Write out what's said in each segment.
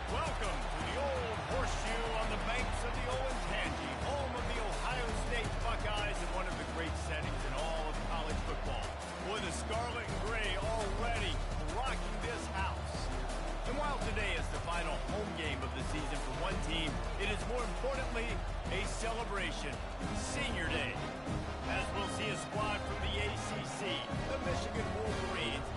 Welcome to the old horseshoe on the banks of the Olentangy, home of the Ohio State Buckeyes and one of the great settings in all of college football. Boy, the scarlet and gray already rocking this house. And while today is the final home game of the season for one team, it is more importantly a celebration, Senior Day. As we'll see a squad from the ACC, the Michigan Wolverines,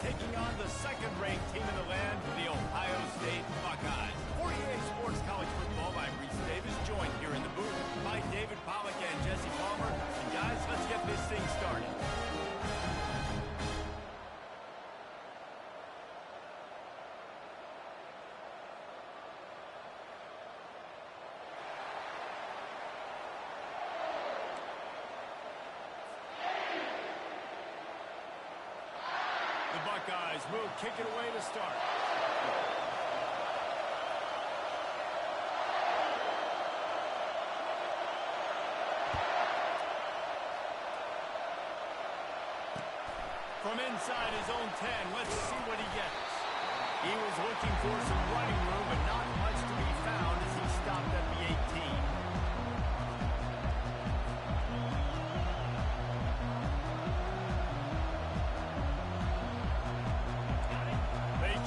taking on the second-ranked team in the land, the Ohio State Buckeyes. For EA Sports College Football, I'm Reese Davis, joined here in the booth by David Pollack and Jesse Palmer. And guys, let's get this thing started. The Buckeyes will kick it away to start. From inside his own 10, let's see what he gets. He was looking for some running room, but not much to be found as he stopped at the 18.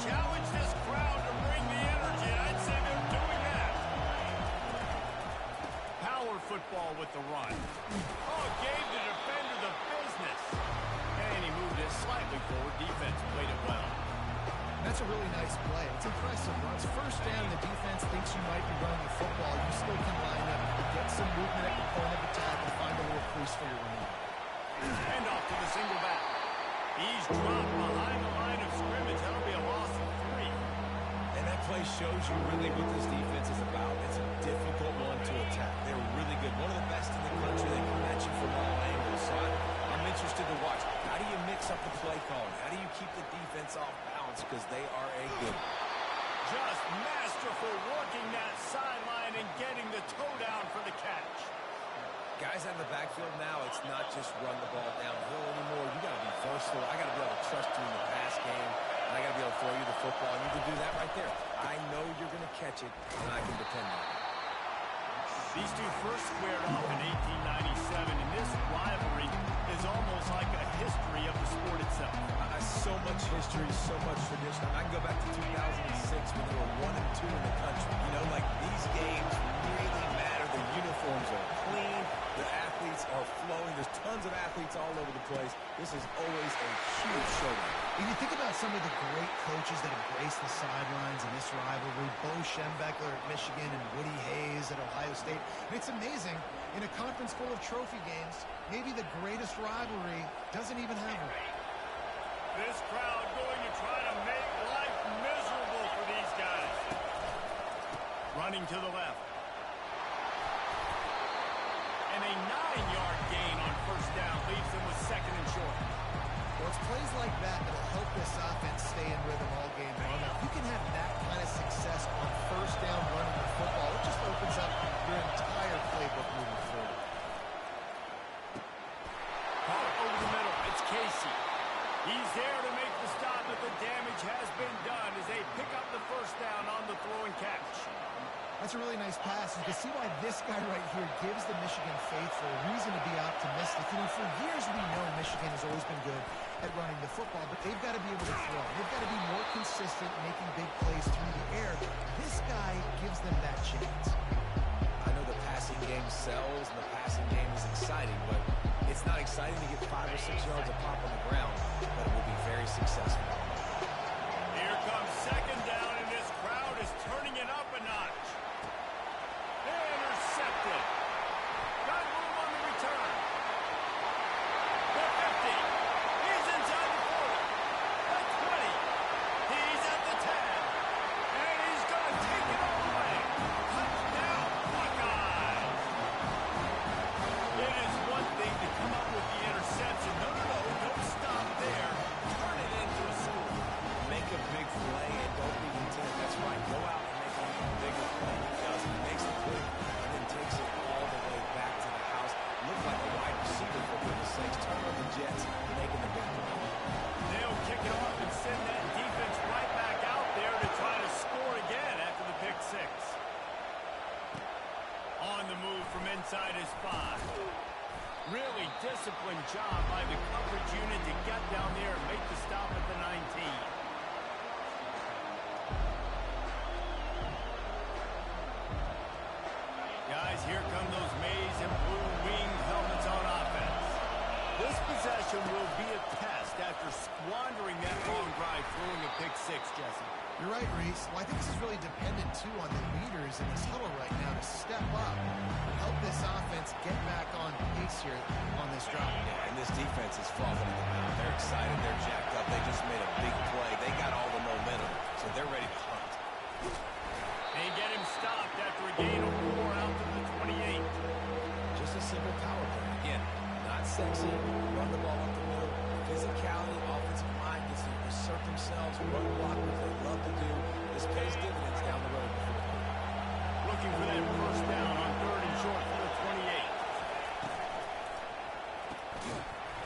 Challenge this crowd to bring the energy. I'd say they're doing that. Power football with the run. Oh, gave the defender the business. And he moved it slightly forward. Defense played it well. That's a really nice play. It's impressive. Once first down, the defense thinks you might be running the football. You still can line up, get some movement at the point of attack, and find a little crease for your running. Hand off to the single back. He's dropped behind the line of scrimmage. That'll be a loss of 3. And that play shows you really what this defense is about. It's a difficult one to attack. They're really good. One of the best in the country. They come at you from all angles. So I'm interested to watch. How do you mix up the play calling? How do you keep the defense off balance? Because they are a good one. Just masterful working that sideline and getting the toe down for the catch. Guys out in the backfield now, it's not just run the ball downhill anymore. You got to be versatile. I got to be able to trust you in the pass game, and I got to be able to throw you the football. And you can do that right there. I know you're going to catch it, and I can depend on it. These two first squared off in 1897, and this rivalry is almost like a history of the sport itself. So much history, so much tradition. I can go back to 2006 when they were 1 and 2 in the country. You know, like these games really matter. The uniforms are clean. The athletes are flowing. There's tons of athletes all over the place. This is always a huge showdown. When you think about some of the great coaches that have graced the sidelines in this rivalry, Bo Schembechler at Michigan and Woody Hayes at Ohio State, and it's amazing, in a conference full of trophy games, maybe the greatest rivalry doesn't even have one. This crowd going to try to make life miserable for these guys. Running to the left. And a 9-yard gain on first down leaves them with second and short. Well, it's plays like that that'll help this offense stay in rhythm all game long. Now, if you can have that kind of success on first down running the football, it just opens up your entire playbook moving forward. Caught over the middle. It's Casey. He's there to make the stop, but the damage has been done as they pick up the first down on the throw and catch. That's a really nice pass. You can see why this guy right here gives the Michigan faithful a reason to be optimistic. You know, for years we know Michigan has always been good at running the football, but they've got to be able to throw. They've got to be more consistent, making big plays through the air. This guy gives them that chance. I know the passing game sells and the passing game is exciting, but it's not exciting to get 5 or 6 yards a pop on the ground, but it will be very successful. Here comes second down, and this crowd is turning it up a notch. Intercepted. Got room on the return. The 50. He's inside the 40. The 20. He's at the 10. And he's going to take it all the way. Touchdown, Buckeyes. It is one thing to come up with the interception. No, don't stop there. Turn it into a score. Make a big play and don't be content. That's right. Go out and make a bigger play. inside his 5. Really disciplined job by the coverage unit to get down there and make the stop at the 19. Guys, here come those maize and blue winged helmets on offense. This possession will be a test after squandering that long drive, throwing a pick 6, Jesse. You're right, Reese. Well, I think this is really dependent, too, on the leaders in this huddle right now to step up and help this offense get back on pace here on this drive. Yeah, and this defense is frothing at the mouth. They're excited. They're jacked up. They just made a big play. They got all the momentum, so they're ready to hunt. They get him stopped after a gain of 4 out to the 28. Just a simple power play. Again, not sexy. Run the ball up the middle. Physicality, offensive mind gets to assert themselves, run blockers they love to do. This pays dividends down the road. Looking for that first down on 3rd and short for the 28.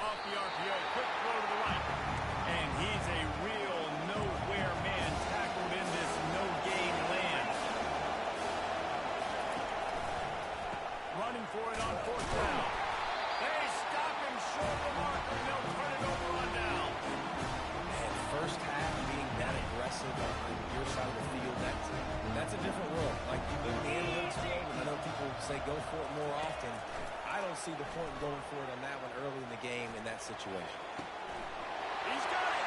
Off the RPO, quick throw to the right. And he's a real nowhere man tackled in this no-gain land. Running for it on 4th down. They stop him short of the marker, and they'll turn it over on down. And first half being that aggressive on your side of the field, that's a different world. Like, you look at the analytics field, and I know people say go for it more often. I don't see the point in going for it on that one early in the game in that situation. He's got it,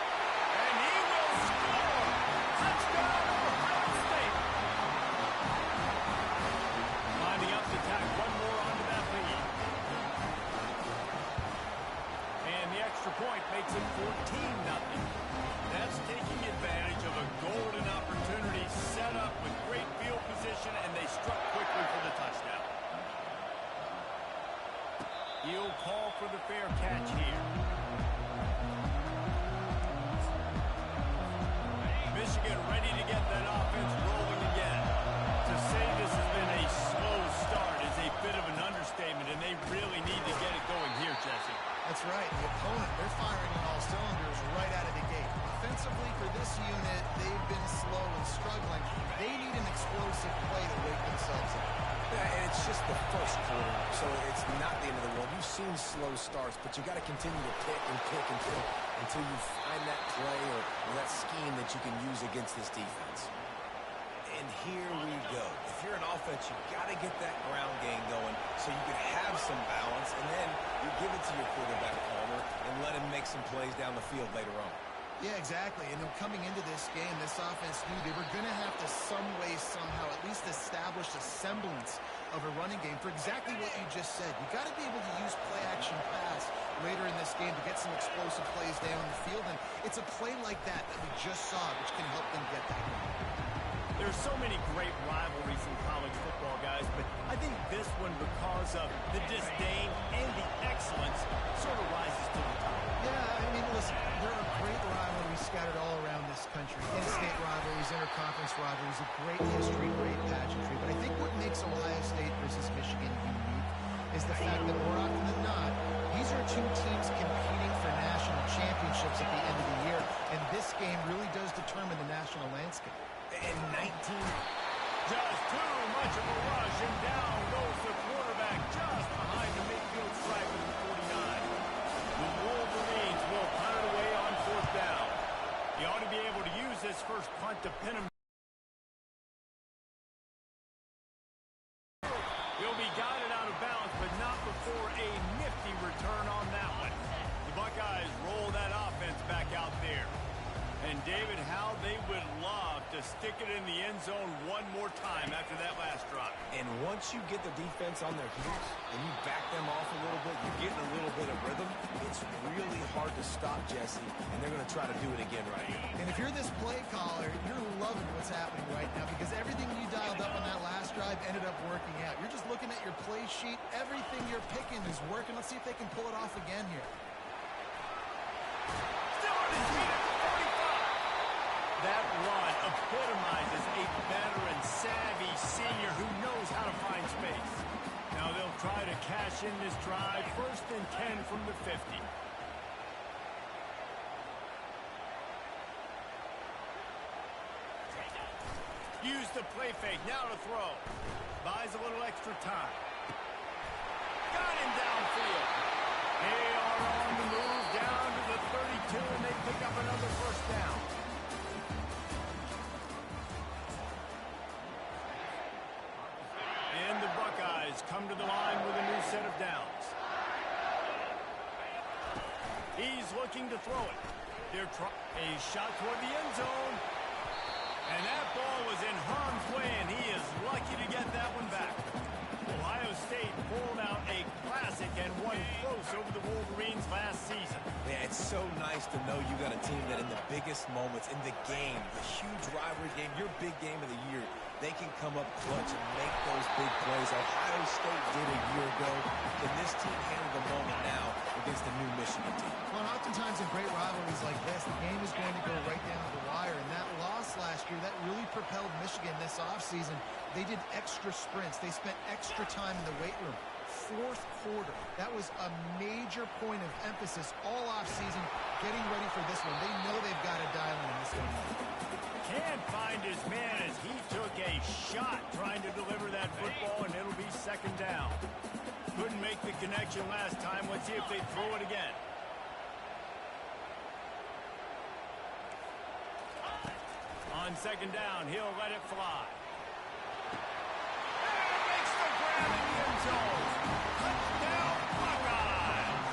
and he will score. Touchdown, Ohio State. Lining up to tack one more onto that lead. And the extra point makes it 14-0. That's taking advantage of a golden opportunity set up with great field position, and they struck quickly for the touchdown. He'll call for the fair catch here. Michigan ready to get that offense rolling again. To say this has been a slow start is a bit of an understatement, and they really need to get it going here, Jesse. That's right. The opponent, they're firing on all cylinders right out of the gate. Offensively, for this unit, they've been slow and struggling. They need an explosive play to wake themselves up. Yeah, and it's just the first quarter, so it's not the end of the world. You've seen slow starts, but you got to continue to pick and pick and pick until you find that play or that scheme that you can use against this defense. And here we go. If you're an offense, you've got to get that ground game going so you can have some balance, and then you give it to your quarterback, Palmer, and let him make some plays down the field later on. Yeah, exactly. And coming into this game, this offense knew they were going to have to some way, somehow, at least establish a semblance of a running game for exactly what you just said. You got to be able to use play-action pass later in this game to get some explosive plays down the field. And it's a play like that we just saw, which can help them get that going. There's so many great rivalries in college football, guys, but I think this one, because of the disdain and the excellence, sort of rises to the top. Yeah, I mean, listen, there are great rivalries scattered all around this country. In-state rivalries, interconference rivalries, a great history, great pageantry. But I think what makes Ohio State versus Michigan unique is the fact that more often than not, these are two teams competing for national championships at the end of the year. And this game really does determine the national landscape. And 19. Just too much of a rush, and down goes the quarterback just behind the midfield stripe of the 49. The Wolverines will punt it away on 4th down. He ought to be able to use this first punt to pin him. He'll be guided out of bounds, but not before a nifty return on that one. The Buckeyes roll that offense back out there. And, David, how they would love to stick it in the end zone one more time after that last drive. And once you get the defense on their heels and you back them off a little bit, you're getting a little bit of rhythm, it's really hard to stop, Jesse, and they're going to try to do it again right here. And if you're this play caller, you're loving what's happening right now because everything you dialed up on that last drive ended up working out. You're just looking at your play sheet. Everything you're picking is working. Let's see if they can pull it off again here. Still on his feet at the 45. That run epitomizes a veteran, savvy senior who knows how to find space. Now they'll try to cash in this drive. 1st and 10 from the 50. Use the play fake. Now to throw. Buys a little extra time. He's looking to throw it. A shot toward the end zone. And that ball was in harm's way, and he is lucky to get that one back. Ohio State pulled out a classic and won close over the Wolverines last season. Yeah, it's so nice to know you got a team that in the biggest moments in the game, the huge rivalry game, your big game of the year, they can come up clutch and make those big plays. Ohio State did a year ago, and this team handled the moment now against the new Michigan team. Well, oftentimes in great rivalries like this, the game is going to go right down to the wire, and that loss last year, that really propelled Michigan this offseason. They did extra sprints. They spent extra time in the weight room. Fourth quarter, that was a major point of emphasis all offseason, getting ready for this one. They know they've got to dial in this one. Can't find his man as he took a shot trying to deliver that football, and it'll be second down. Couldn't make the connection last time. Let's see if they throw it again. On second down, he'll let it fly. And makes the grab in the end zone. Touchdown, Buckeyes!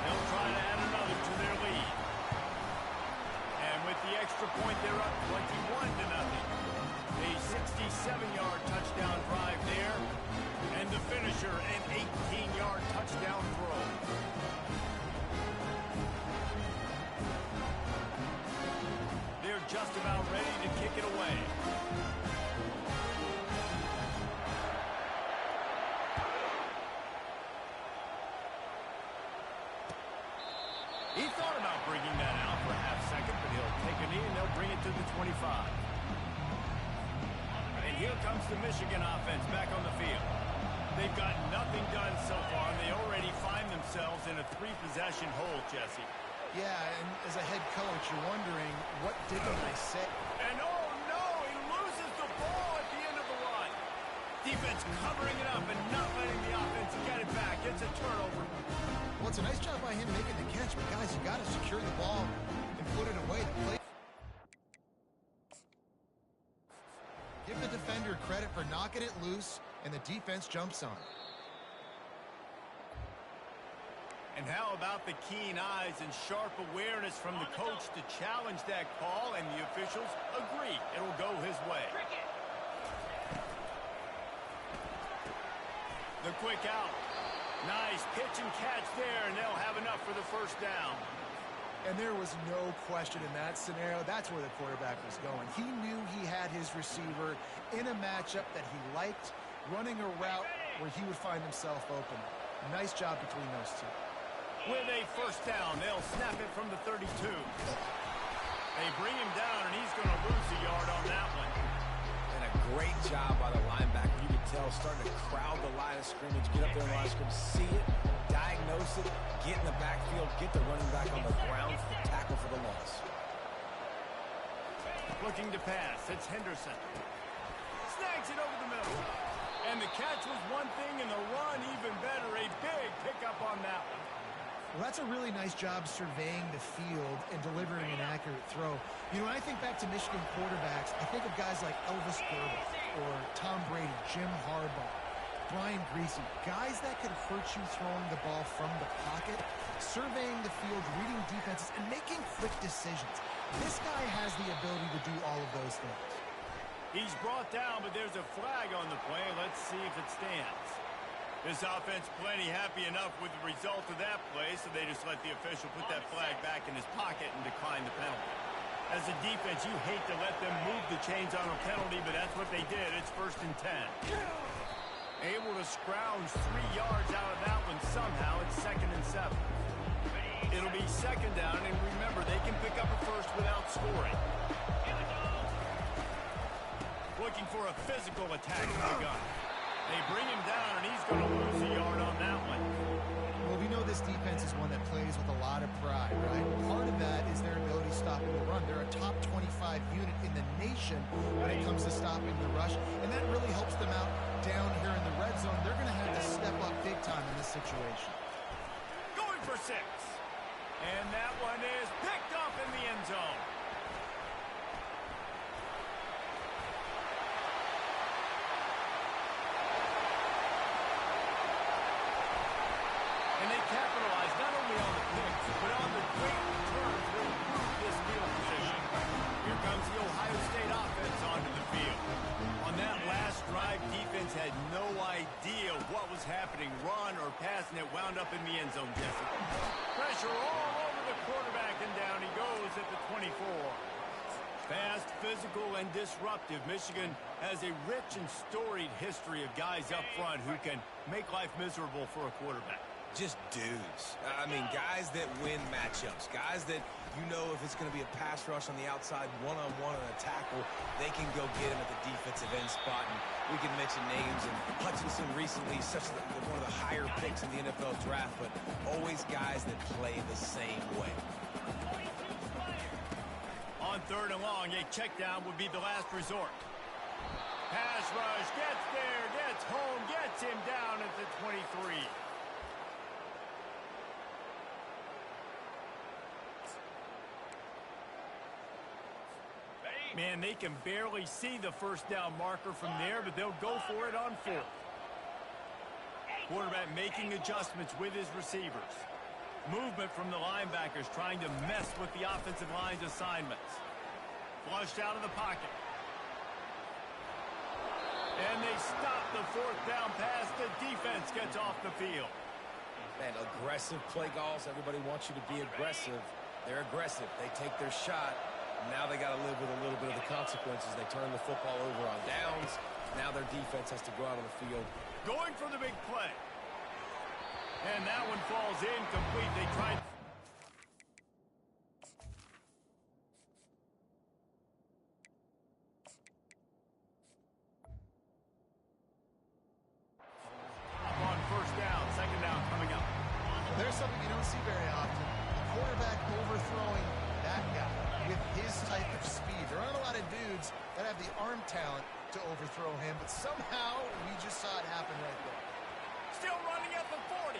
They'll try to add another to their lead. And with the extra point, they're up 21-0. A 67-yard touchdown drive there. And the finisher, an 18-yard touchdown throw. They're just about ready to kick it away. He thought about bringing that out for a half second, but he'll take a knee and they'll bring it to the 25. And here comes the Michigan offense back on the field. They've got nothing done so far, and they already find themselves in a three-possession hole, Jesse. Yeah, and as a head coach, you're wondering, what didn't I say? And oh no, he loses the ball at the end of the run. Defense covering it up and not letting the offense get it back. It's a turnover. Well, it's a nice job by him making the catch, but guys, you got to secure the ball and put it away. Give the defender credit for knocking it loose, and the defense jumps on. And how about the keen eyes and sharp awareness from the coach to challenge that call, and the officials agree it'll go his way. The quick out. Nice pitch and catch there, and they'll have enough for the first down. And there was no question in that scenario. That's where the quarterback was going. He knew he had his receiver in a matchup that he liked, running a route where he would find himself open. Nice job between those two. With a first down, they'll snap it from the 32. They bring him down, and he's going to lose a yard on that one. And a great job by the linebacker. You can tell, starting to crowd the line of scrimmage, get up there in the line of scrimmage, see it, diagnose it, get in the backfield, get the running back on the ground for the tackle for the loss. Looking to pass, it's Henderson. Snags it over the middle. And the catch was one thing, and the run even better. A big pickup on that one. Well, that's a really nice job surveying the field and delivering an accurate throw. You know, when I think back to Michigan quarterbacks, I think of guys like Elvis Grbac or Tom Brady, Jim Harbaugh, Brian Griese, guys that could hurt you throwing the ball from the pocket, surveying the field, reading defenses, and making quick decisions. This guy has the ability to do all of those things. He's brought down, but there's a flag on the play. Let's see if it stands. This offense plenty happy enough with the result of that play, so they just let the official put that flag back in his pocket and decline the penalty. As a defense, you hate to let them move the chains on a penalty, but that's what they did. It's 1st and 10. Able to scrounge 3 yards out of that one somehow. It's 2nd and 7. It'll be second down, and remember, they can pick up a first without scoring. Looking for a physical attack from the gun. They bring him down, and he's going to lose a yard on that one. Well, we know this defense is one that plays with a lot of pride, right? Part of that is their ability stopping the run. They're a top 25 unit in the nation when it comes to stopping the rush, and that really helps them out down here in the red zone. They're going to have to step up big time in this situation. Going for 6. And that one is picked up in the end zone. And they capitalized not only on the pick, great returns will improve this field position. Here comes the Ohio State offense onto the field. On that last drive, defense had no idea what was happening. Run or pass, and it wound up in the end zone, Jesse. Pressure all over the quarterback, and down he goes at the 24. Fast, physical, and disruptive. Michigan has a rich and storied history of guys up front who can make life miserable for a quarterback. Just dudes. I mean, guys that win matchups. Guys that, you know, if it's going to be a pass rush on the outside, one-on-one on a tackle, they can go get him at the defensive end spot. And we can mention names, and Hutchinson recently, one of the higher picks in the NFL draft, but always guys that play the same way. On 3rd and long, a check down would be the last resort. Pass rush, gets there, gets home, gets him down at the 23. Man, they can barely see the first down marker from there, but they'll go for it on 4th. Quarterback making adjustments with his receivers. Movement from the linebackers trying to mess with the offensive line's assignments. Flushed out of the pocket. And they stop the 4th down pass. The defense gets off the field. Man, aggressive play calls. Everybody wants you to be aggressive. They're aggressive. They take their shot. Now they got to live with a little bit of the consequences. They turn the football over on downs. Now their defense has to go out on the field. Going for the big play. And that one falls incomplete. They tried. Up on 1st down, 2nd down coming up. There's something you don't see very often. A quarterback overthrowing that guy with his type of speed. There aren't a lot of dudes that have the arm talent to overthrow him, but somehow we just saw it happen right there. Still running at the 40.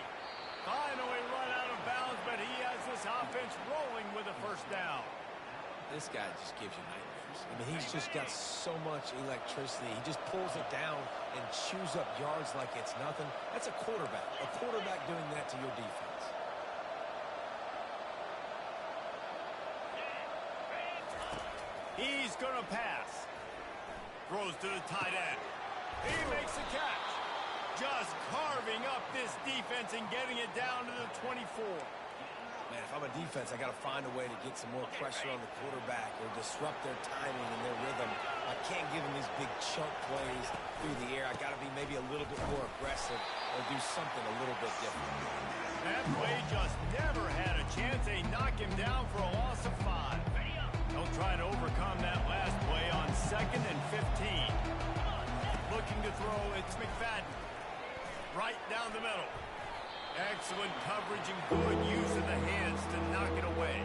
Finally run out of bounds, but he has this offense rolling with a 1st down. This guy just gives you nightmares. I mean, he's just got so much electricity. He just pulls it down and chews up yards like it's nothing. That's a quarterback. A quarterback doing that to your defense. He's going to pass. Throws to the tight end. He makes the catch. Just carving up this defense and getting it down to the 24. Man, if I'm a defense, I got to find a way to get some more pressure on the quarterback or disrupt their timing and their rhythm. I can't give them these big chunk plays through the air. I got to be maybe a little bit more aggressive or do something a little bit different. That play just never had a chance. They knock him down for a loss of 5. They'll try to overcome that last play on 2nd and 15. Looking to throw, it's McFadden. Right down the middle. Excellent coverage and good use of the hands to knock it away.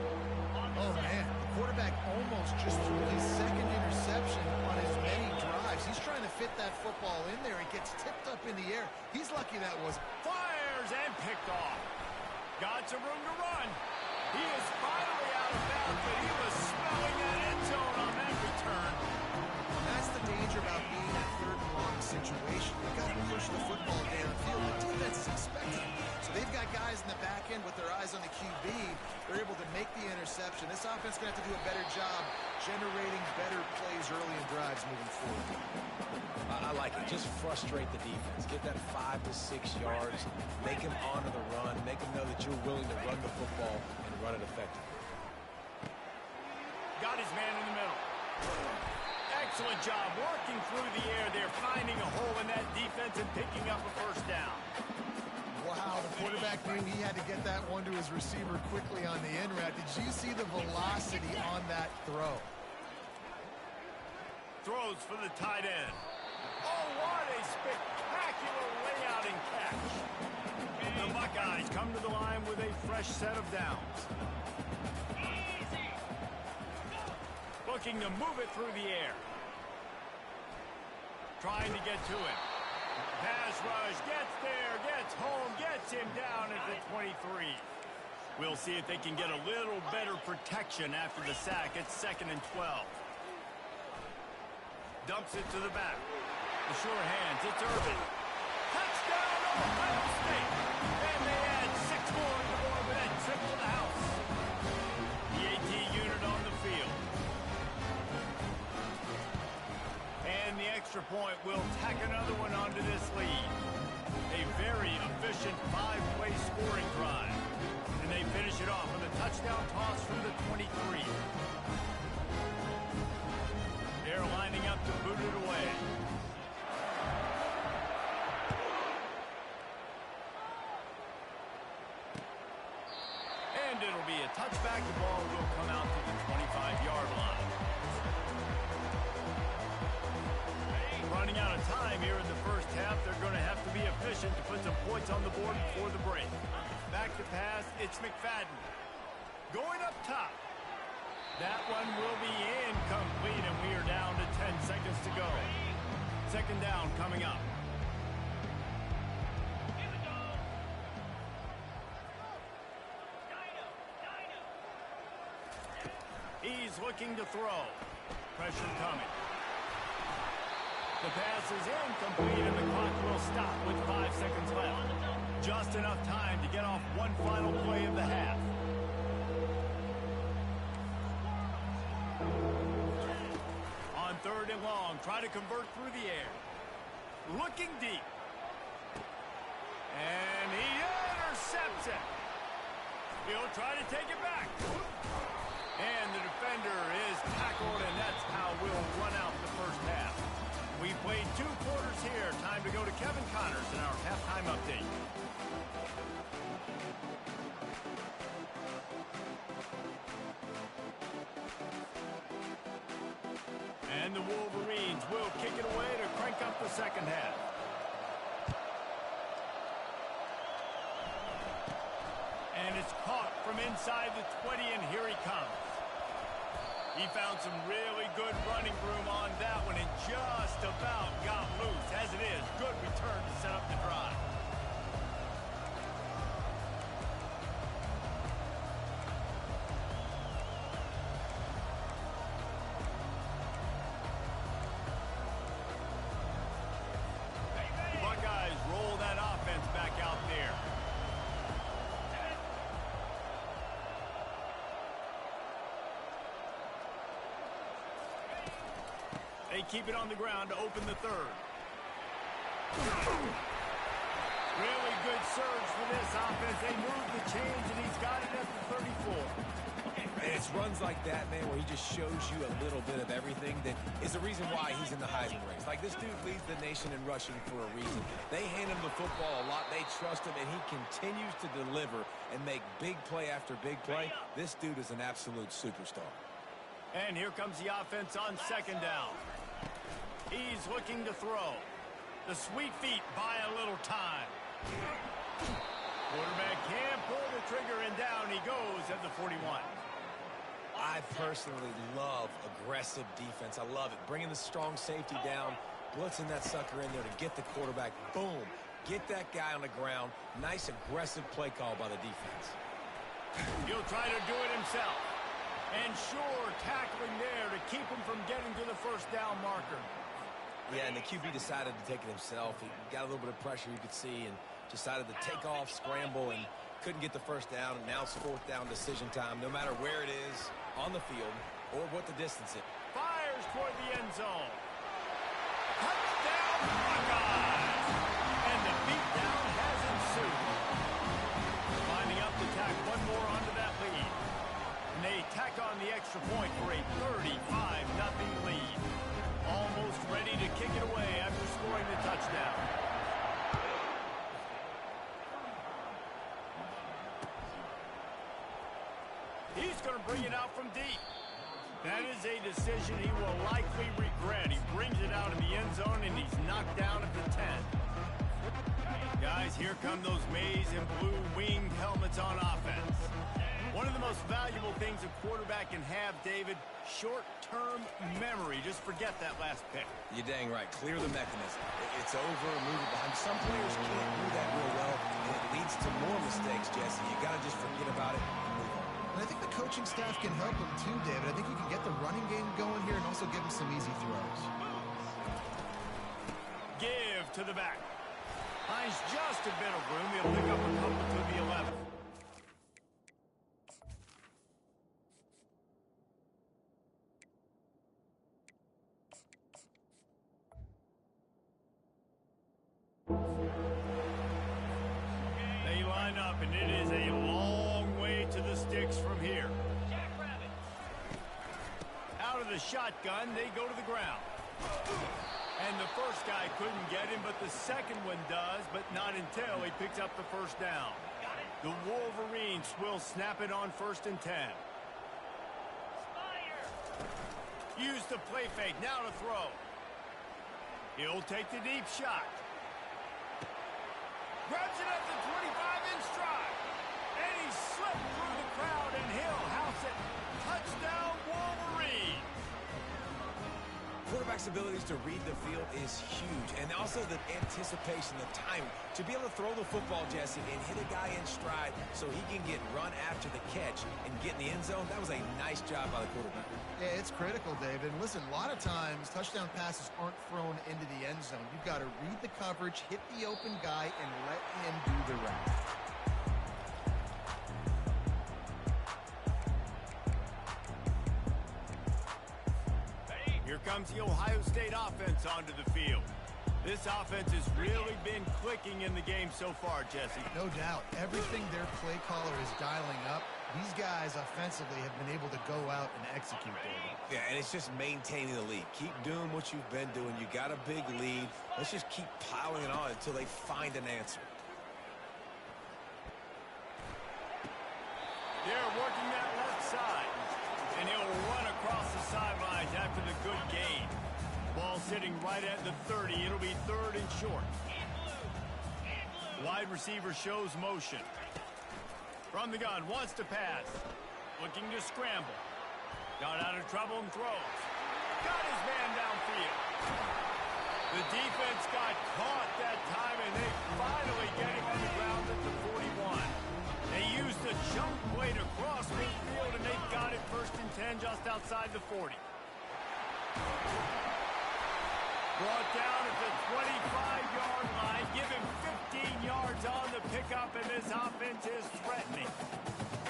Oh, man. The quarterback almost just threw his 2nd interception on as many drives. He's trying to fit that football in there. It gets tipped up in the air. He's lucky that was. Fires and picked off. Got some room to run. He is finally out of bounds, but he was smelling that end zone on that return. That's the danger about being in a 3rd and long situation. You've got to push the football downfield. The defense is expecting it. So they've got guys in the back end with their eyes on the QB. They're able to make the interception. This offense is going to have to do a better job generating better plays early in drives moving forward. I like it. Just frustrate the defense. Get that 5 to 6 yards. Make them honor the run. Make them know that you're willing to run the football and run it effectively. Got his man in the middle. Excellent job working through the air there, finding a hole in that defense and picking up a 1st down. Wow, the quarterback knew he had to get that one to his receiver quickly on the in route. Did you see the velocity on that throw? Throws for the tight end. Oh, what a spectacular layout and catch. The Buckeyes come to the line with a fresh set of downs. Looking to move it through the air. Trying to get to it. Pass rush, gets there, gets home, gets him down at the 23. We'll see if they can get a little better protection after the sack. It's 2nd and 12. Dumps it to the back. The sure hands, it's Urban. Touchdown, Ohio State! And they add 6 more to the board with that trip to the house. point, will tack another one onto this lead. A very efficient 5-play scoring drive. And they finish it off with a touchdown toss from the 23. They're lining up to boot it away. And it'll be a touchback. The ball will come out to the 25-yard line. Running out of time here in the first half. They're going to have to be efficient to put some points on the board before the break. Back to pass. It's McFadden. Going up top. That one will be incomplete, and we are down to 10 seconds to go. Second down coming up. He's looking to throw. Pressure coming. The pass is incomplete, and the clock will stop with 5 seconds left. Just enough time to get off one final play of the half. On 3rd and long, try to convert through the air. Looking deep. And he intercepts it. He'll try to take it back. And the defender is tackled, and that's how we'll run out the first half. We played 2 quarters here. Time to go to Kevin Connors in our halftime update. And the Wolverines will kick it away to crank up the second half. And it's caught from inside the 20, and here he comes. He found some really good running room on that one and just about got loose. As it is, good return to set up the drive. The Buckeyes roll that offense back out there. They keep it on the ground to open the 3rd. Really good surge for this offense. They move the chains, and he's got it at the 34. And it's runs like that, man, where he just shows you a little bit of everything that is the reason why he's in the Heisman race. Like, this dude leads the nation in rushing for a reason. They hand him the football a lot. They trust him, and he continues to deliver and make big play after big play. This dude is an absolute superstar. And here comes the offense on 2nd down. He's looking to throw. The sweet feet buy a little time. Quarterback can't pull the trigger, and down he goes at the 41. I personally love aggressive defense. I love it. Bringing the strong safety down, blitzing that sucker in there to get the quarterback. Boom. Get that guy on the ground. Nice aggressive play call by the defense. He'll try to do it himself. And sure, tackling there to keep him from getting to the first down marker. Yeah, and the QB decided to take it himself. He got a little bit of pressure, you could see, and decided to take off, scramble, and couldn't get the first down. And now it's 4th down decision time, no matter where it is on the field or what the distance is. Fires toward the end zone. Touchdown, Buckeyes! And the beatdown has ensued. Lining up to tack one more onto that lead. And they tack on the extra point for a 35-0 lead. Almost ready to kick it away after scoring the touchdown. He's going to bring it out from deep. That is a decision he will likely regret. He brings it out in the end zone, and he's knocked down at the 10. Guys, here come those maize and blue winged helmets on offense. One of the most valuable things a quarterback can have, David, short-term memory. Just forget that last pick. You're dang right. Clear the mechanism. It's over, move it behind. Some players can't do that real well, and it leads to more mistakes, Jesse. You got to just forget about it and move on. And I think the coaching staff can help him too, David. I think you can get the running game going here and also give him some easy throws. Give to the back. Finds just a bit of room. He'll pick up a couple to the 11. the shotgun. They go to the ground. And the first guy couldn't get him, but the second one does, but not until he picks up the first down. The Wolverines will snap it on 1st and 10. Use the play fake, now to throw. He'll take the deep shot. Grabs it at the 25-inch stride. And he slipped through the crowd, and he'll house it. Touchdown, Wolverine. Quarterback's abilities to read the field is huge, and also the anticipation, the timing. To be able to throw the football, Jesse, and hit a guy in stride so he can get run after the catch and get in the end zone, that was a nice job by the quarterback. Yeah, it's critical, David. And listen, a lot of times touchdown passes aren't thrown into the end zone. You've got to read the coverage, hit the open guy, and let him do the rest. Here comes the Ohio State offense onto the field. This offense has really been clicking in the game so far, Jesse. No doubt. Everything their play caller is dialing up, these guys offensively have been able to go out and execute, David. Yeah, and it's just maintaining the lead. Keep doing what you've been doing. You got a big lead. Let's just keep piling it on until they find an answer. They're working that left side. And he'll run across the sidelines after the good gain. Ball sitting right at the 30. It'll be 3rd and short. Wide receiver shows motion. From the gun, wants to pass. Looking to scramble. Got out of trouble and throws. Got his man downfield. The defense got caught that time, and they finally get him on the ground at the 41. They used the jump play to cross midfield, and they've got it 1st and 10 just outside the 40. Brought down at the 25-yard line. Give him 15 yards on the pickup, and this offense is threatening.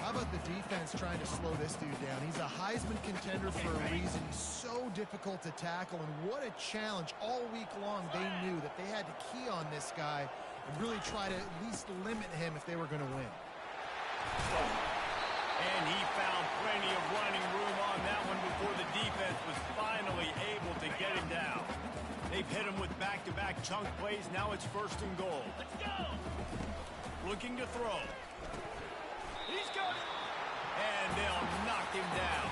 How about the defense trying to slow this dude down? He's a Heisman contender for a reason. He's so difficult to tackle, and what a challenge. All week long, they knew that they had to key on this guy and really try to at least limit him if they were going to win. And he found plenty of running room on that one before the defense was finally able to get him down. They've hit him with back-to-back chunk plays. Now it's 1st and goal. Let's go! Looking to throw. He's got it! And they'll knock him down.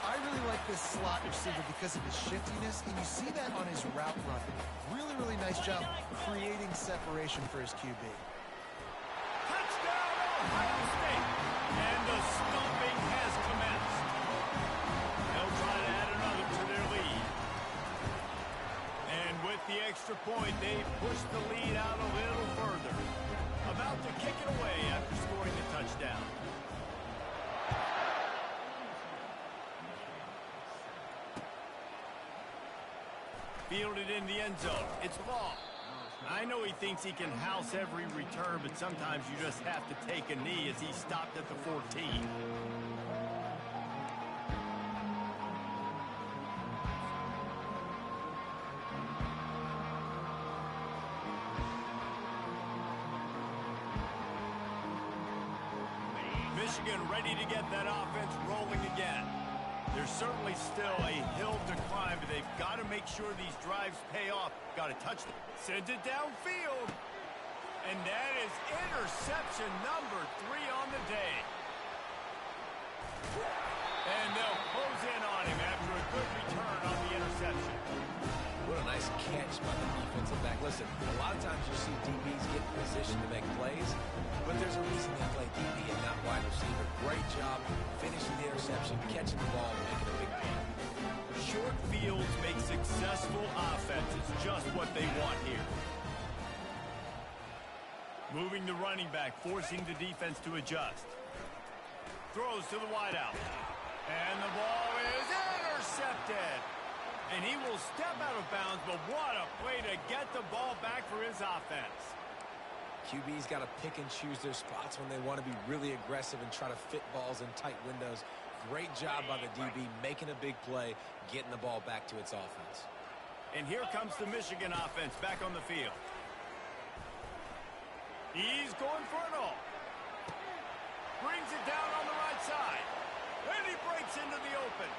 I really like this slot receiver because of his shiftiness, and you see that on his route run. Really, really nice job creating separation for his QB. Touchdown, Ohio State! And the stomping has commenced. They'll try to add another to their lead. And with the extra point, they push the lead out a little further. About to kick it away after scoring the touchdown. Fielded in the end zone. It's ball. I know he thinks he can house every return, but sometimes you just have to take a knee as he stopped at the 14. Michigan ready to get that offense rolling again. There's certainly still a hill to climb, but they've got to make sure these drives pay off. Got to touch them. Sends it downfield. And that is interception number 3 on the day. And they'll close in on him after a good return on the interception. What a nice catch by the defensive back. Listen, a lot of times you see DBs get in position to make plays, but there's a reason they play DB and not wide receiver. Great job finishing the interception, catching the ball, and making a big play. Short fields make successful offenses, just what they want here. Moving the running back, forcing the defense to adjust. Throws to the wideout. And the ball is intercepted. And he will step out of bounds, but what a play to get the ball back for his offense. QB's got to pick and choose their spots when they want to be really aggressive and try to fit balls in tight windows. Great job by the DB making a big play, getting the ball back to its offense. And here comes the Michigan offense back on the field. He's going for it all. Brings it down on the right side. And he breaks into the open.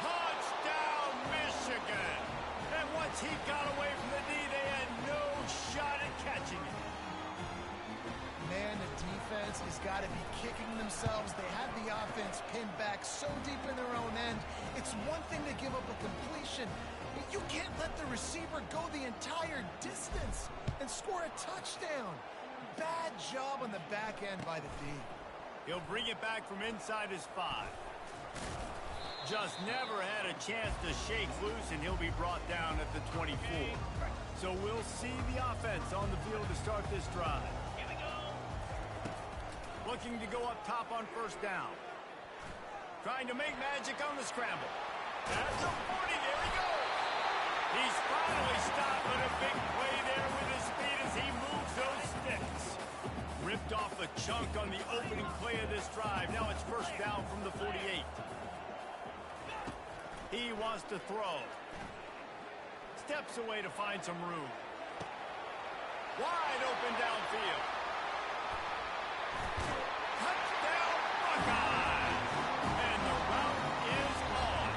Touchdown, Michigan! And once he got away from the knee, they had no shot at catching it. Man, the defense has got to be kicking themselves. They had the offense pinned back so deep in their own end. It's one thing to give up a completion, but you can't let the receiver go the entire distance and score a touchdown. Bad job on the back end by the D. He'll bring it back from inside his 5. Just never had a chance to shake loose, and he'll be brought down at the 24. So we'll see the offense on the field to start this drive. Here we go. Looking to go up top on first down. Trying to make magic on the scramble. At the 40, there he goes. He's finally stopped, but a big play there with his speed as he moves those sticks. Ripped off a chunk on the opening play of this drive. Now it's first down from the 48. He wants to throw. Steps away to find some room. Wide open downfield. Touchdown, Buckeyes! And the route is on.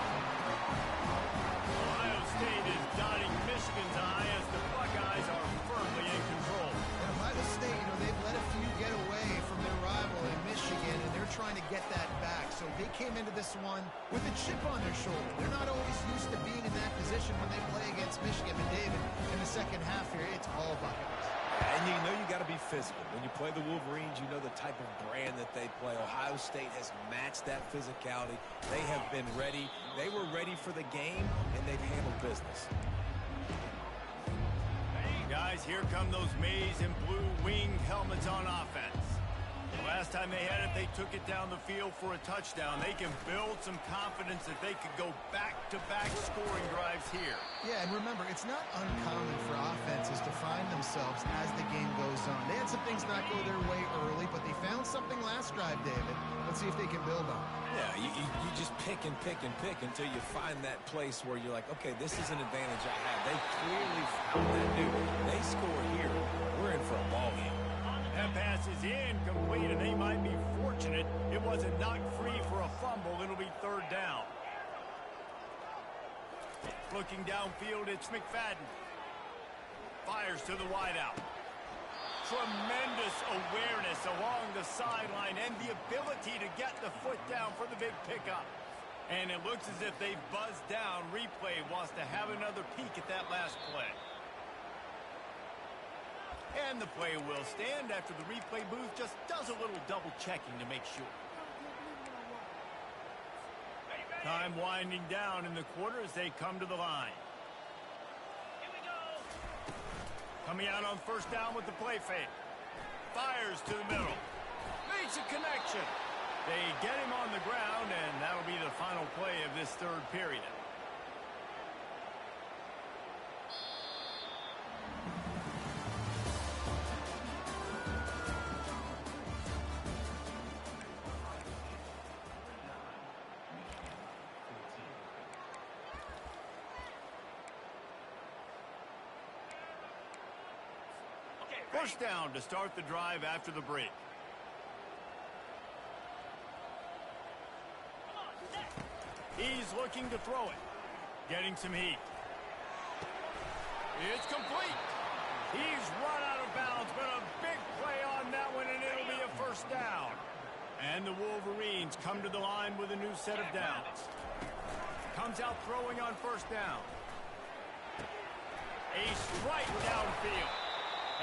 Ohio State is dotting Michigan's eye as the Buckeyes are firmly in control. And Ohio State, they've let a few get away from their rival in Michigan, and they're trying to get that back. So they came into this one with a chip on their shoulder. They're not always used to being in that position when they play against Michigan. But David, in the second half here, it's all Buckeyes. And you know you got to be physical. When you play the Wolverines, you know the type of brand that they play. Ohio State has matched that physicality. They have been ready. They were ready for the game, and they've handled business. Guys, here come those maize and blue winged helmets on offense. The last time they had it, they took it down the field for a touchdown. They can build some confidence that they could go back-to-back scoring drives here. Yeah, and remember, it's not uncommon for offenses to find themselves as the game goes on. They had some things not go their way early, but they found something last drive, David. Let's see if they can build on it. Yeah, you just pick and pick and pick until you find that place where you're like, okay, this is an advantage I have. They clearly found that dude. They score here. We're in for a ball game. That pass is incomplete, and they might be fortunate it wasn't knocked free for a fumble. It'll be third down. Looking downfield, it's McFadden. Fires to the wideout. Tremendous awareness along the sideline and the ability to get the foot down for the big pickup. And it looks as if they've buzzed down. Replay wants to have another peek at that last play. And the play will stand after the replay booth just does a little double checking to make sure. Time winding down in the quarter as they come to the line. Here we go. Coming out on first down with the play fake. Fires to the middle. Makes a connection. They get him on the ground, and that'll be the final play of this third period. First down to start the drive after the break. He's looking to throw it. Getting some heat. It's complete. He's run out of bounds, but a big play on that one, and it'll be a first down. And the Wolverines come to the line with a new set of downs. Comes out throwing on first down. A strike downfield.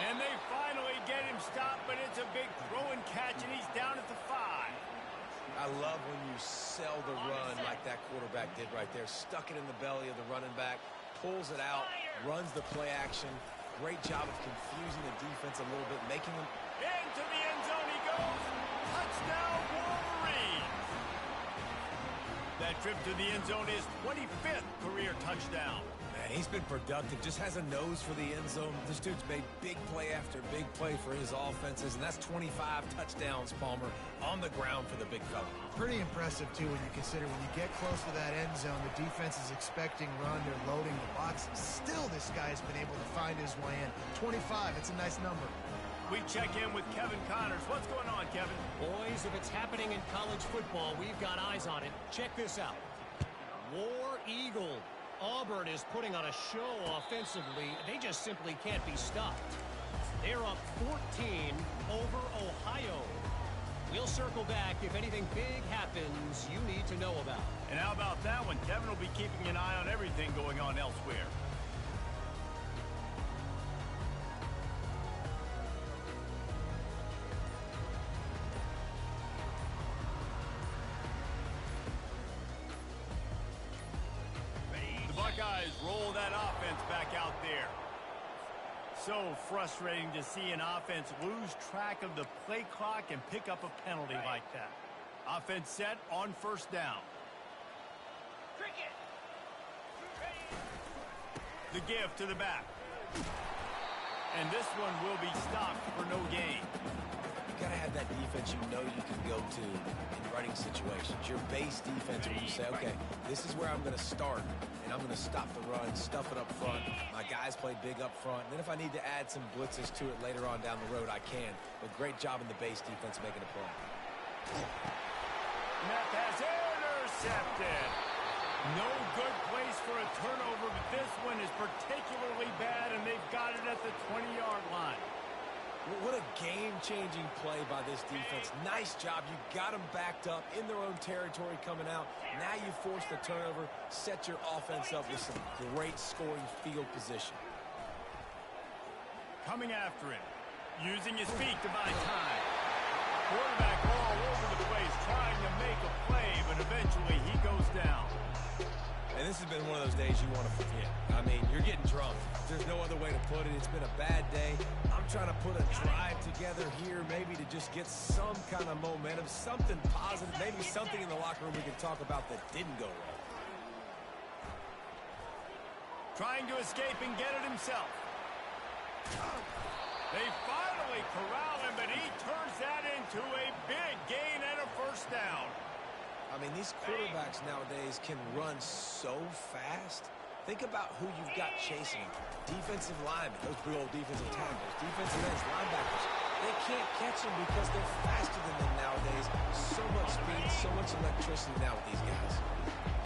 And they finally get him stopped, but it's a big throw and catch, and he's down at the 5. I love when you sell the run like that quarterback did right there. Stuck it in the belly of the running back, pulls it out, runs the play action. Great job of confusing the defense a little bit, making them... Into the end zone he goes. Touchdown, Wolverines. That trip to the end zone is 25th career touchdown. Man, he's been productive, just has a nose for the end zone. This dude's made big play after big play for his offenses, and that's 25 touchdowns, Palmer, on the ground for the big fella. Pretty impressive, too, when you consider when you get close to that end zone, the defense is expecting run, they're loading the box. Still, this guy's been able to find his way in. 25, it's a nice number. We check in with Kevin Connors. What's going on, Kevin? Boys, if it's happening in college football, we've got eyes on it. Check this out. War Eagle. Auburn is putting on a show offensively. They just simply can't be stopped. They're up 14 over Ohio. We'll circle back if anything big happens you need to know about. And how about that one? Kevin will be keeping an eye on everything going on elsewhere. The Buckeyes roll that offense back out there. So frustrating to see an offense lose track of the play clock and pick up a penalty like that. Offense set on first down. The give to the back. And this one will be stopped for no gain. You got to have that defense you know you can go to in running situations. Your base defense where you say, okay, this is where I'm going to start, and I'm going to stop the run, stuff it up front. My guys play big up front. And then if I need to add some blitzes to it later on down the road, I can. But great job in the base defense making a play. And that pass intercepted. No good place for a turnover, but this one is particularly bad, and they've got it at the 20-yard line. What a game-changing play by this defense. Nice job. You got them backed up in their own territory coming out. Now you force the turnover, set your offense up with some great scoring field position. Coming after him, using his feet to buy time. Quarterback all over the place, trying to make a play, but eventually he goes down. And this has been one of those days you want to forget. I mean, you're getting drunk. There's no other way to put it. It's been a bad day. I'm trying to put a drive together here, maybe to just get some kind of momentum, something positive, maybe something in the locker room we can talk about that didn't go wrong. Trying to escape and get it himself. They finally corral him, but he turns that into a big gain and a first down. I mean, these quarterbacks nowadays can run so fast. Think about who you've got chasing them. Defensive linemen, those big old defensive tackles, defensive ends, linebackers. They can't catch them because they're faster than them nowadays. So much speed, so much electricity now with these guys.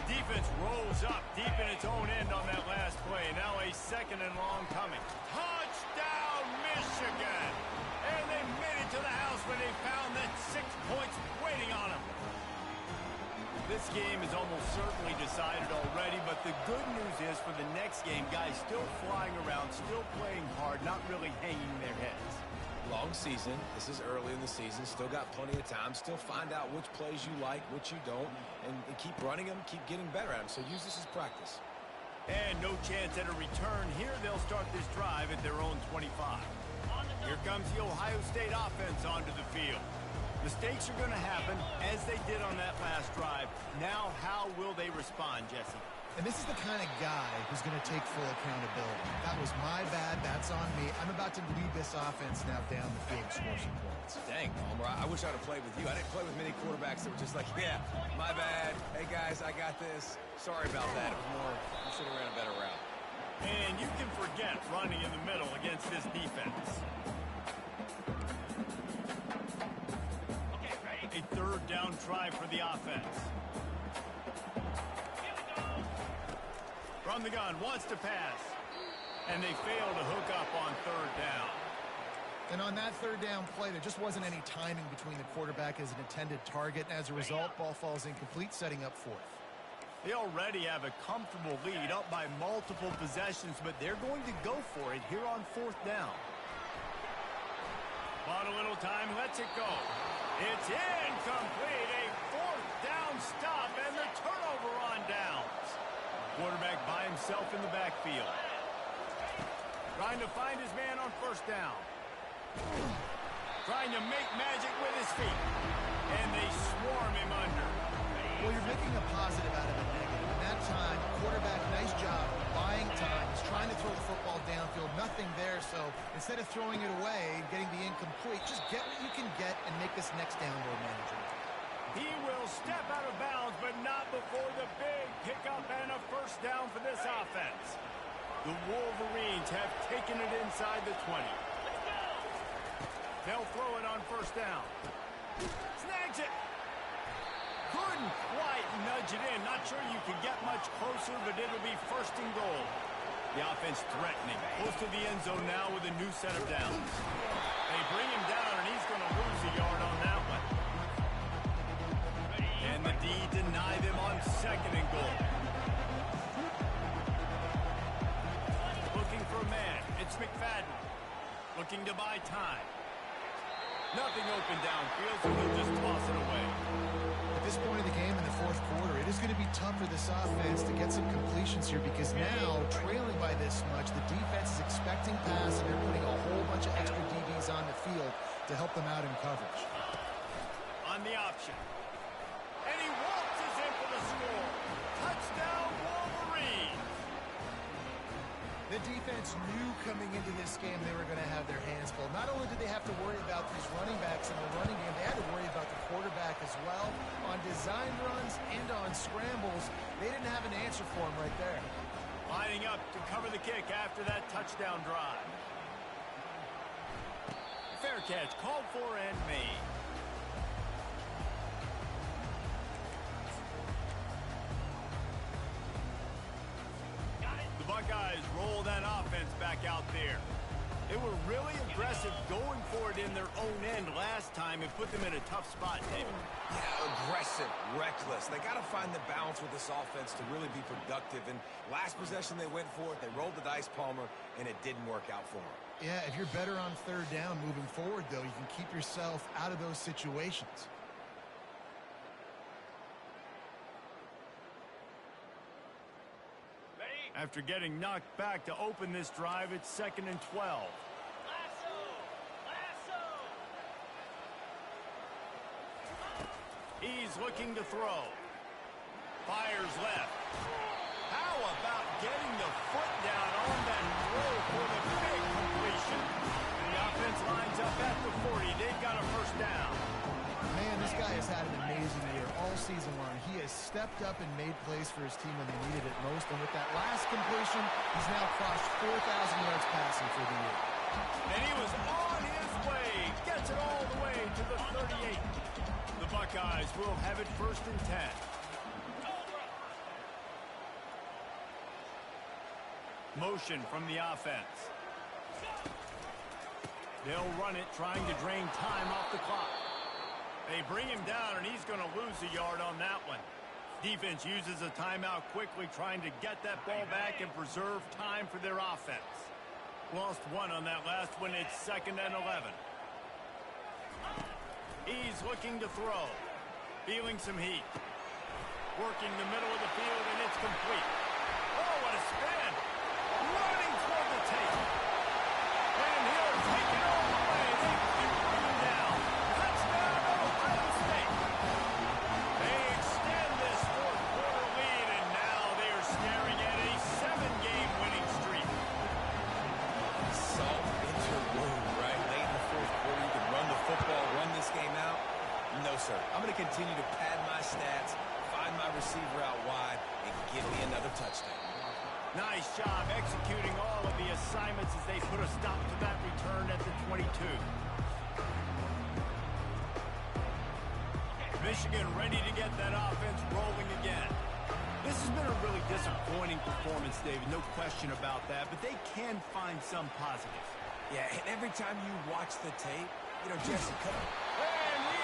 Defense rolls up deep in its own end on that last play. Now a second and long coming. Touchdown, Michigan! And they made it to the house when they found that 6 points waiting on them. This game is almost certainly decided already, but the good news is for the next game, guys still flying around, still playing hard, not really hanging their heads. Long season. This is early in the season. Still got plenty of time. Still find out which plays you like, which you don't, and keep running them, keep getting better at them. So use this as practice. And no chance at a return. Here they'll start this drive at their own 25. Here comes the Ohio State offense onto the field. Mistakes are going to happen, as they did on that last drive. Now, how will they respond, Jesse? And this is the kind of guy who's going to take full accountability. That was my bad. That's on me. I'm about to lead this offense now down the field and score some points. Dang, Palmer, I wish I'd have played with you. I didn't play with many quarterbacks that were just like, yeah, my bad. Hey, guys, I got this. Sorry about that. It was more, you should have ran a better route. And you can forget running in the middle against this defense. A third down try for the offense. From the gun, wants to pass. And they fail to hook up on third down. And on that third down play, there just wasn't any timing between the quarterback as an intended target. As a result, ball falls incomplete, setting up fourth. They already have a comfortable lead, up by multiple possessions, but they're going to go for it here on fourth down. Bought a little time, lets it go. It's incomplete. A fourth down stop and the turnover on downs. Quarterback by himself in the backfield. Trying to find his man on first down. Trying to make magic with his feet. And they swarm him under. Well, you're making a positive out of a negative. In that time, quarterback, nice job, buying time. He's trying to throw the football downfield. Nothing there, so instead of throwing it away, getting the incomplete, just get what you can get and make this next down more manageable. He will step out of bounds, but not before the big pickup and a first down for this offense. The Wolverines have taken it inside the 20. They'll throw it on first down. Snags it. Couldn't quite nudge it in. Not sure you could get much closer, but it'll be first and goal. The offense threatening. Close to the end zone now with a new set of downs. They bring him down, and he's going to lose a yard on that one. And the D deny them on second and goal. Looking for a man. It's McFadden. Looking to buy time. Nothing open downfield, so he'll just toss it away. At this point in the game in the fourth quarter, it is going to be tough for this offense to get some completions here because now, trailing by this much, the defense is expecting pass, and they're putting a whole bunch of extra DBs on the field to help them out in coverage. On the option. And he waltzes in for the score. Touchdown, Wolverine. The defense knew coming into this game they were going to have their hands full. Not only did they have to worry about these running backs in the running game, they had to worry about the quarterback as well. On design runs and on scrambles, they didn't have an answer for him right there. Lining up to cover the kick after that touchdown drive. Fair catch, called for and made. The Buckeyes roll that offense back out there. They were really aggressive going for it in their own end last time and put them in a tough spot, David. Yeah, aggressive, reckless. They got to find the balance with this offense to really be productive. And last possession they went for it. They rolled the dice, Palmer, and it didn't work out for them. Yeah, if you're better on third down moving forward, though, you can keep yourself out of those situations. After getting knocked back to open this drive, it's 2nd and 12. He's looking to throw. Fires left. How about getting the foot down on that throw for the big completion? The offense lines up at the 40. They've got a first down. Man, this guy has had an amazing year all season long. He has stepped up and made plays for his team when they needed it most. And with that last completion, he's now crossed 4,000 yards passing for the year. And he was on his way. Gets it all the way to the 38. The Buckeyes will have it 1st and 10. Motion from the offense. They'll run it, trying to drain time off the clock. They bring him down, and he's going to lose a yard on that one. Defense uses a timeout quickly, trying to get that ball back and preserve time for their offense. Lost one on that last one. It's 2nd and 11. He's looking to throw. Feeling some heat. Working the middle of the field, and it's complete. Oh, what a spin. Running toward the tape. And he'll take it all the way. They can bring him down. Touchdown, Ohio State. They extend this fourth quarter lead, and now they are staring at a 7-game winning streak. Salt into your wound, right? Late in the fourth quarter, you can run the football, run this game out. No, sir. I'm going to continue to pad my stats, find my receiver out wide, and give me another touchdown. Nice job executing all of the assignments as they put a stop to that return at the 22. Michigan ready to get that offense rolling again. This has been a really disappointing performance, David, no question about that, but they can find some positives. Yeah, and every time you watch the tape, you know, Jesse, come on. And he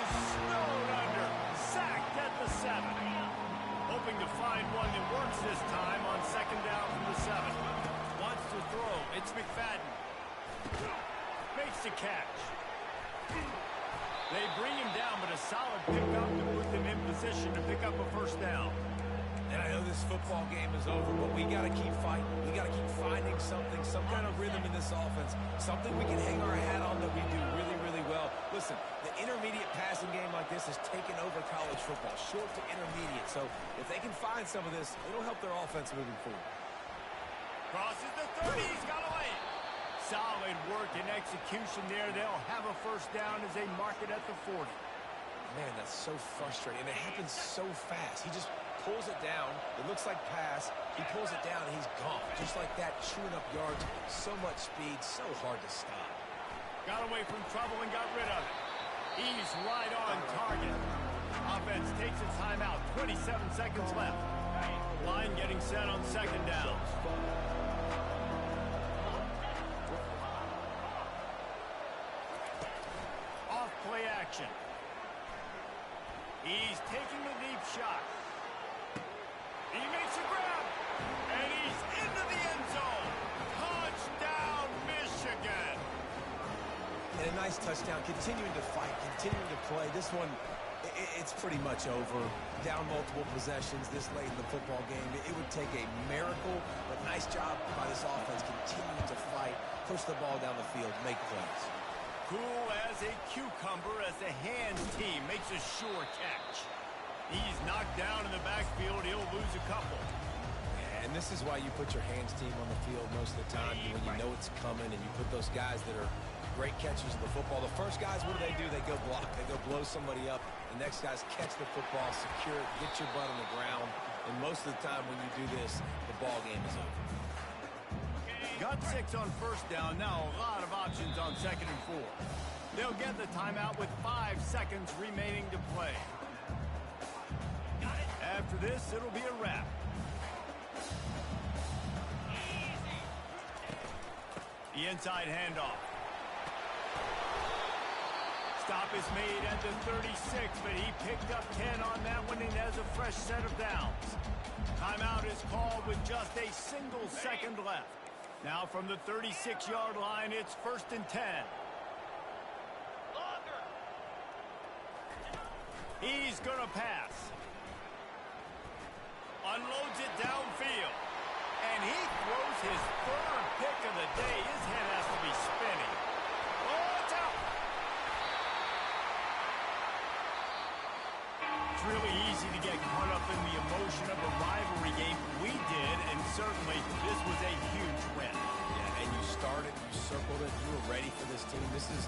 is snowed under, sacked at the 7. Hoping to find one that works this time on 2nd down from the 7. Wants to throw. It's McFadden. Makes the catch. They bring him down, but a solid pickup to put them in position to pick up a first down. And I know this football game is over, but we got to keep fighting. We got to keep finding something, some kind of rhythm in this offense, something we can hang our hat on that we do really, really well. Listen, the intermediate passing game like this has taken over college football, short to intermediate. So if they can find some of this, it'll help their offense moving forward. Crosses the 30. He's got a lane. Solid work and execution there. They'll have a first down as they mark it at the 40. Man, that's so frustrating. And it happens so fast. He just pulls it down. It looks like pass. He pulls it down, and he's gone. Just like that, chewing up yards. So much speed, so hard to stop. Got away from trouble and got rid of it. He's right on target. Offense takes its timeout. 27 seconds left. Line getting set on second down. Off play action. He's taking the deep shot. He makes a grab. And he's into the end zone. Touchdown, Michigan. And a nice touchdown. Continuing to fight. Continuing to play. This one, it's pretty much over. Down multiple possessions this late in the football game. It would take a miracle, but nice job by this offense continuing to fight, push the ball down the field, make plays. Cool as a cucumber as the hands team makes a sure catch. He's knocked down in the backfield. He'll lose a couple. And this is why you put your hands team on the field most of the time when you know it's coming, and you put those guys that are great catchers of the football. The first guys, what do? They go block. They go blow somebody up. The next guys catch the football, secure it, get your butt on the ground. And most of the time when you do this, the ball game is over. Got 6 on first down. Now a lot of options on second and 4. They'll get the timeout with 5 seconds remaining to play. After this, it'll be a wrap. The inside handoff. Stop is made at the 36, but he picked up 10 on that one and has a fresh set of downs. Timeout is called with just a single second left. Now from the 36-yard line, it's 1st and 10. He's going to pass. Unloads it downfield. And he throws his 3rd pick of the day. His head has to be spinning. Oh, it's out. It's really easy to get caught up in the emotion of a rivalry game. We did, and certainly this was a huge win. Yeah, and you started, you circled it, you were ready for this team. This is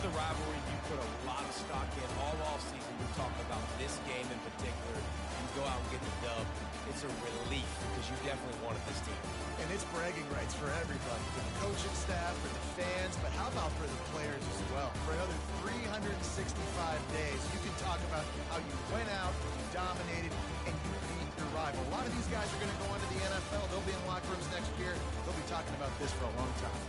the rivalry you put a lot of stock in all offseason. We're talking about this game in particular. You go out and get the dub. It's a relief because you definitely wanted this team. And it's bragging rights for everybody, for the coaching staff, for the fans, but how about for the players as well? For another 365 days, you can talk about how you went out, you dominated, and you beat your rival. A lot of these guys are going to go into the NFL. They'll be in locker rooms next year. They'll be talking about this for a long time.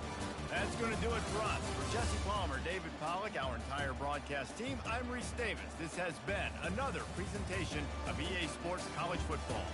That's going to do it for us. For Jesse Palmer, David Pollack, our entire broadcast team, I'm Reese Davis. This has been another presentation of EA Sports College Football.